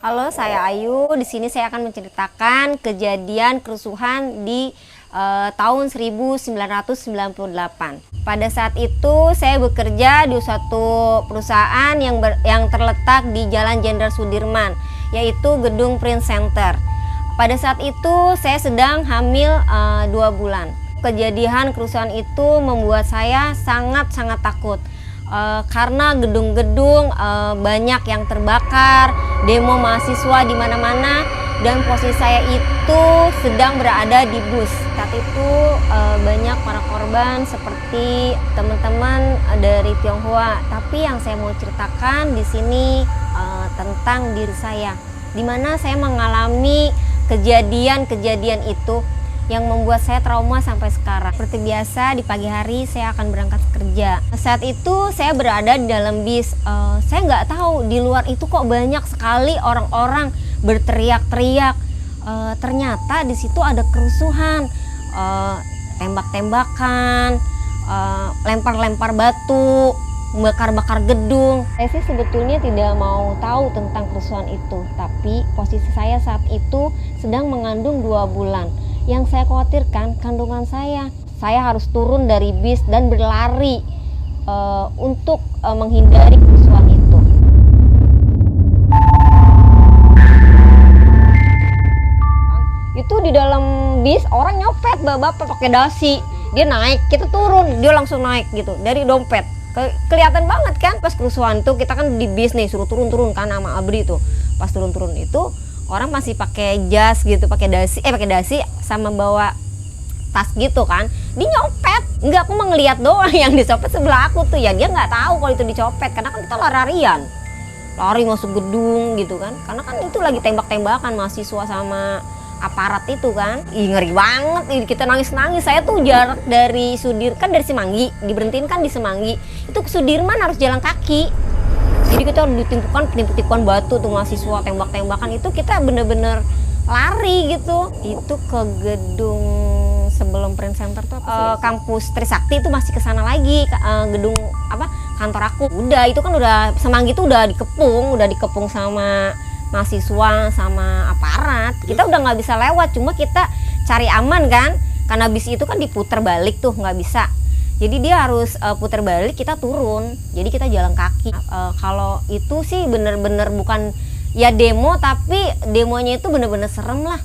Halo, saya Ayu. Di sini saya akan menceritakan kejadian kerusuhan di tahun 1998. Pada saat itu saya bekerja di suatu perusahaan yang terletak di Jalan Jenderal Sudirman, yaitu Gedung Print Center. Pada saat itu saya sedang hamil 2 bulan. Kejadian kerusuhan itu membuat saya sangat takut. Karena gedung-gedung banyak yang terbakar, demo mahasiswa di mana-mana, dan posisi saya itu sedang berada di bus. Saat itu banyak para korban seperti teman-teman dari Tionghoa. Tapi yang saya mau ceritakan di sini tentang diri saya, di mana saya mengalami kejadian-kejadian itu yang membuat saya trauma sampai sekarang. Seperti biasa, di pagi hari saya akan berangkat kerja. Saat itu saya berada di dalam bis. Saya nggak tahu di luar itu kok banyak sekali orang-orang berteriak-teriak. Ternyata di situ ada kerusuhan, tembak-tembakan, lempar-lempar batu, bakar-bakar gedung. Saya sih sebetulnya tidak mau tahu tentang kerusuhan itu, tapi posisi saya saat itu sedang mengandung 2 bulan. Yang saya khawatirkan kandungan saya harus turun dari bis dan berlari untuk menghindari kerusuhan itu. Itu di dalam bis orang nyopet, bapak pakai dasi, dia naik, kita turun, dia langsung naik gitu dari dompet. Kelihatan banget kan pas kerusuhan tuh, kita kan di bis nih suruh turun kan sama Abri tuh. Pas turun itu orang masih pakai jas gitu, pakai dasi sama bawa tas gitu kan. Dia nyopet. Enggak, aku mah ngeliat doang, yang dicopet sebelah aku tuh. Ya dia nggak tahu kalau itu dicopet, karena kan kita lari-larian. Lari masuk gedung gitu kan. Karena kan itu lagi tembak-tembakan mahasiswa sama aparat itu kan. Ih, ngeri banget. Kita nangis-nangis. Saya tuh jarak dari dari Semanggi, diberhentiin kan di Semanggi. Itu ke Sudirman harus jalan kaki. Jadi kita ditimpukan batu tuh mahasiswa, tembak-tembakan itu kita bener-bener lari gitu. Itu ke gedung sebelum Print Center tuh kampus Trisakti itu masih ke sana lagi, gedung kantor aku. Udah itu kan udah Semanggi itu udah dikepung sama mahasiswa sama aparat. Kita udah nggak bisa lewat, cuma kita cari aman kan, karena bis itu kan diputar balik tuh, nggak bisa. Jadi dia harus putar balik, kita turun. Jadi kita jalan kaki. Kalau itu sih bener-bener bukan ya demo, tapi demonya itu bener-bener serem lah.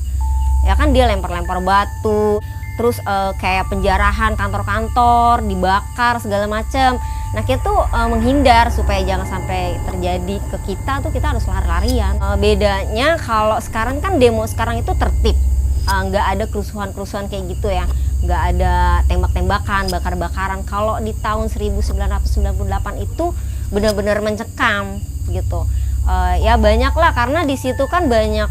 Ya kan dia lempar-lempar batu, terus kayak penjarahan kantor-kantor, dibakar segala macam. Nah kita tuh menghindar supaya jangan sampai terjadi ke kita tuh, kita harus lari-larian. Bedanya kalau sekarang kan demo sekarang itu tertib, nggak ada kerusuhan-kerusuhan kayak gitu ya. Nggak ada tembak-tembakan, bakar-bakaran. Kalau di tahun 1998 itu benar-benar mencekam gitu. Ya banyak lah, karena di situ kan banyak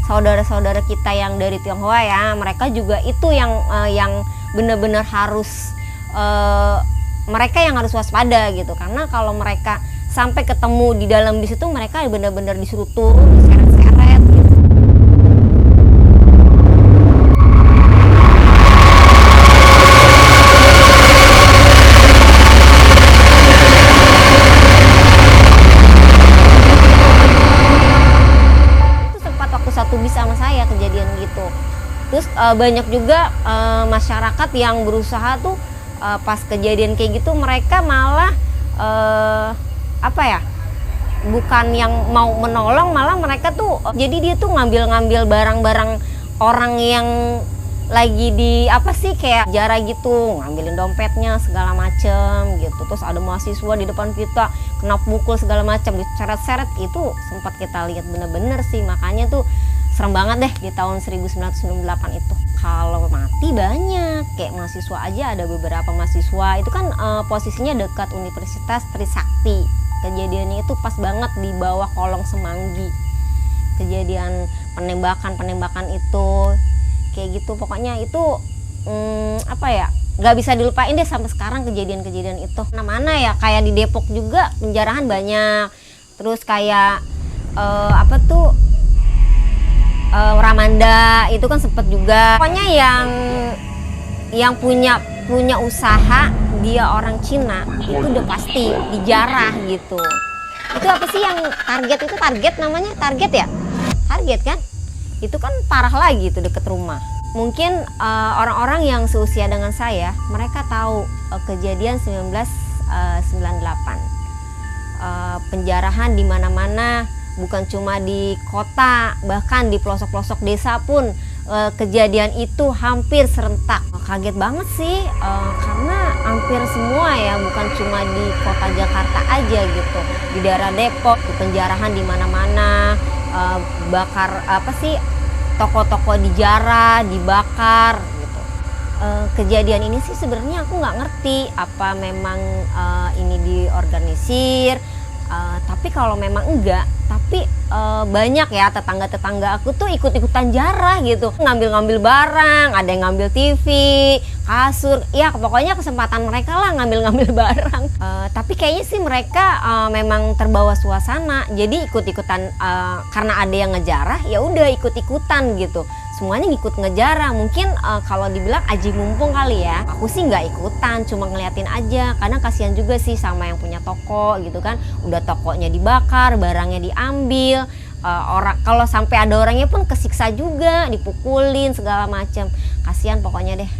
saudara-saudara kita yang dari Tionghoa ya. Mereka juga itu yang benar-benar harus mereka yang harus waspada gitu. Karena kalau mereka sampai ketemu di dalam bis itu, mereka benar-benar disuruh turun, diseret-seret gitu. Satu bis sama saya kejadian gitu. Terus banyak juga masyarakat yang berusaha tuh pas kejadian kayak gitu, mereka malah bukan yang mau menolong, malah mereka tuh jadi dia tuh ngambil barang-barang orang yang lagi di kayak jara gitu, ngambilin dompetnya segala macem gitu. Terus ada mahasiswa di depan kita kena pukul segala macam, diseret-seret. Itu sempat kita lihat bener-bener sih, makanya tuh serem banget deh di tahun 1998 itu. Kalau mati banyak, kayak mahasiswa aja ada beberapa mahasiswa. Itu kan posisinya dekat Universitas Trisakti. Kejadiannya itu pas banget di bawah kolong Semanggi. Kejadian penembakan itu kayak gitu. Pokoknya itu nggak bisa dilupain deh sampai sekarang kejadian-kejadian itu. Mana ya, kayak di Depok juga penjarahan banyak. Terus kayak Ramanda itu kan sempet juga. Pokoknya yang punya usaha, dia orang Cina, itu udah pasti dijarah gitu. Itu apa sih yang target itu, target namanya target ya? Target kan? Itu kan parah lagi itu deket rumah. Mungkin orang-orang yang seusia dengan saya, mereka tahu kejadian 1998. Penjarahan di mana-mana, bukan cuma di kota, bahkan di pelosok-pelosok desa pun kejadian itu hampir serentak. Kaget banget sih, karena hampir semua ya, bukan cuma di kota Jakarta aja gitu. Di daerah Depok, di penjarahan di mana-mana, bakar apa sih, toko-toko dijarah, dibakar gitu. Kejadian ini sih sebenarnya aku nggak ngerti apa memang ini diorganisir, tapi kalau memang enggak, tapi banyak ya tetangga-tetangga aku tuh ikut-ikutan jarah gitu, ngambil-ngambil barang, ada yang ngambil TV, kasur, ya pokoknya kesempatan mereka lah ngambil-ngambil barang. Tapi kayaknya sih mereka memang terbawa suasana, jadi ikut-ikutan, karena ada yang ngejarah, ya udah ikut-ikutan gitu. Semuanya ngikut ngejarah. Mungkin kalau dibilang aji mumpung kali ya. Aku sih nggak ikutan, cuma ngeliatin aja. Kadang kasihan juga sih sama yang punya toko gitu kan. Udah tokonya dibakar, barangnya diambil. Orang kalau sampai ada orangnya pun kesiksa juga, dipukulin segala macam. Kasihan pokoknya deh.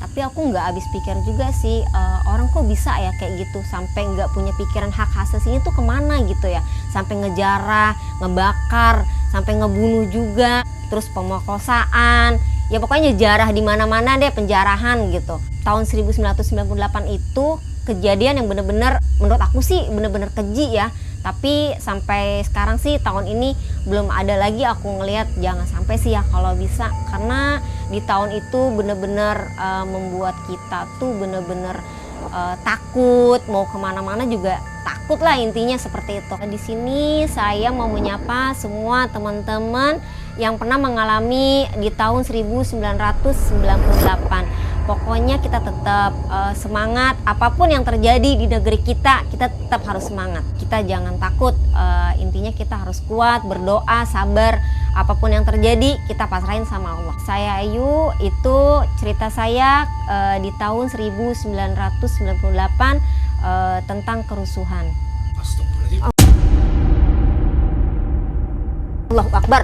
Tapi aku nggak habis pikir juga sih, orang kok bisa ya kayak gitu, sampai nggak punya pikiran hak asasinya tuh kemana gitu ya, sampai ngejarah, ngebakar, sampai ngebunuh juga, terus pemerkosaan, ya pokoknya jarah di mana-mana deh, penjarahan gitu. Tahun 1998 itu kejadian yang bener-bener menurut aku sih bener-bener keji ya. Tapi sampai sekarang sih tahun ini belum ada lagi aku ngelihat, jangan sampai sih ya kalau bisa, karena di tahun itu bener-bener membuat kita tuh bener-bener takut, mau kemana-mana juga takut lah, intinya seperti itu. Di sini saya mau menyapa semua teman-teman yang pernah mengalami di tahun 1998. Pokoknya kita tetap semangat, apapun yang terjadi di negeri kita tetap harus semangat. Kita jangan takut, intinya kita harus kuat, berdoa, sabar. Apapun yang terjadi kita pasrahin sama Allah. Saya Ayu, itu cerita saya di tahun 1998 tentang kerusuhan. Allahu Akbar.